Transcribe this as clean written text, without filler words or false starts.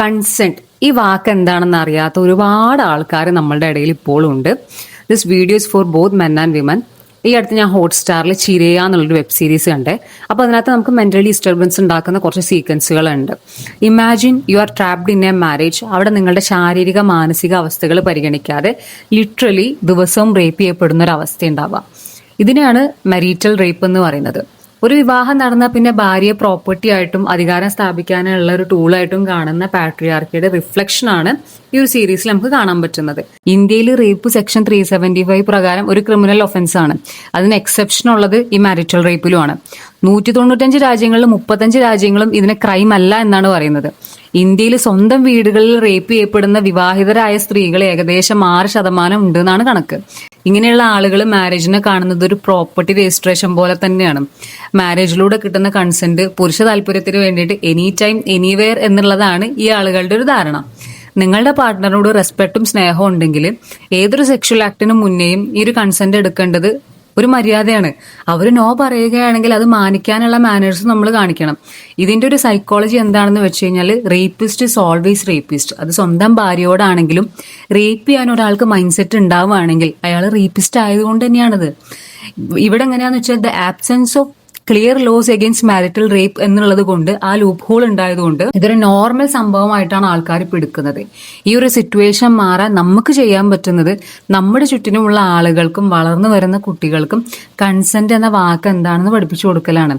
Consent ഈ വാക്ക് എന്താണെന്ന് അറിയാത്ത ഒരുപാട് ആൾക്കാർ നമ്മളുടെ ഇടയിൽ ഇപ്പോഴും ഉണ്ട്. This videos for both men and women. ഈ അടുത്ത് ഞാൻ ഹോട്ട്സ്റ്റാറിൽ ചിരയ എന്നുള്ളൊരു വെബ് സീരീസ് കണ്ടേ. അപ്പോൾ അതിനകത്ത് നമുക്ക് മെന്റലി ഡിസ്റ്റർബൻസ് ഉണ്ടാക്കുന്ന കുറച്ച് സീക്വൻസുകളുണ്ട്. Imagine you are trapped in a marriage. അവിടെ നിങ്ങളുടെ ശാരീരിക മാനസിക അവസ്ഥകൾ പരിഗണിക്കാതെ ലിറ്ററലി ദിവസവും റേപ്പ് ചെയ്യപ്പെടുന്ന ഒരു അവസ്ഥ ഉണ്ടാവാം. ഇതിനെയാണ് മരീറ്റൽ റേപ്പ് എന്ന് പറയുന്നത്. ഒരു വിവാഹം നടന്നാൽ പിന്നെ ഭാര്യയെ പ്രോപ്പർട്ടി ആയിട്ടും അധികാരം സ്ഥാപിക്കാനുള്ള ഒരു ടൂളായിട്ടും കാണുന്ന പാട്രിയാർക്കിയുടെ റിഫ്ലക്ഷൻ ആണ് ഈ ഒരു സീരീസിൽ നമുക്ക് കാണാൻ പറ്റുന്നത്. ഇന്ത്യയിൽ റേപ്പ് സെക്ഷൻ 375 പ്രകാരം ഒരു ക്രിമിനൽ ഒഫൻസ് ആണ്. അതിന് എക്സെപ്ഷൻ ഉള്ളത് ഈ മാരിറ്റൽ റേപ്പിലുമാണ്. 195 രാജ്യങ്ങളിലും 35 രാജ്യങ്ങളും ഇതിനെ ക്രൈം അല്ല എന്നാണ് പറയുന്നത്. ഇന്ത്യയിൽ സ്വന്തം വീടുകളിൽ റേപ്പ് ചെയ്യപ്പെടുന്ന വിവാഹിതരായ സ്ത്രീകൾ ഏകദേശം 6% ഉണ്ട് എന്നാണ് കണക്ക്. ഇങ്ങനെയുള്ള ആളുകൾ മാരേജിനെ കാണുന്നത് ഒരു പ്രോപ്പർട്ടി രജിസ്ട്രേഷൻ പോലെ തന്നെയാണ്. മാരേജിലൂടെ കിട്ടുന്ന കൺസെന്റ് പുരുഷ താല്പര്യത്തിന് വേണ്ടിയിട്ട് എനി ടൈം എനിവെയർ എന്നുള്ളതാണ് ഈ ആളുകളുടെ ഒരു ധാരണ. നിങ്ങളുടെ പാർട്ട്ണറോട് റെസ്പെക്റ്റും സ്നേഹവും ഉണ്ടെങ്കിൽ ഏതൊരു സെക്ഷൽ ആക്ടിനും മുന്നേയും ഈ ഒരു കൺസെന്റ് എടുക്കേണ്ടത് ഒരു മര്യാദയാണ്. അവർ നോ പറയുകയാണെങ്കിൽ അത് മാനിക്കാനുള്ള മാനേഴ്സ് നമ്മൾ കാണിക്കണം. ഇതിന്റെ ഒരു സൈക്കോളജി എന്താണെന്ന് വെച്ച് കഴിഞ്ഞാൽ റേപ്പിസ്റ്റ് ഇസ് ഓൾവേസ് റേപ്പിസ്റ്റ്. അത് സ്വന്തം ഭാര്യയോടാണെങ്കിലും റേപ്പ് ചെയ്യാൻ ഒരാൾക്ക് മൈൻഡ് സെറ്റ് ഉണ്ടാവുകയാണെങ്കിൽ അയാൾ റേപ്പിസ്റ്റ് ആയതുകൊണ്ട് തന്നെയാണത്. ഇവിടെ എങ്ങനെയാന്ന് വെച്ചാൽ the absence of clear laws against marital rape എന്നുള്ളത് കൊണ്ട് ആ ലൂപ്പ് ഹോൾ ഉണ്ടായതുകൊണ്ട് ഇതൊരു നോർമൽ സംഭവമായിട്ടാണ് ആൾക്കാർ ഇപ്പൊ എടുക്കുന്നത്. ഈ ഒരു സിറ്റുവേഷൻ മാറാൻ നമുക്ക് ചെയ്യാൻ പറ്റുന്നത് നമ്മുടെ ചുറ്റിനുമുള്ള ആളുകൾക്കും വളർന്നു വരുന്ന കുട്ടികൾക്കും കൺസെന്റ് എന്ന വാക്ക് എന്താണെന്ന് പഠിപ്പിച്ചു കൊടുക്കലാണ്.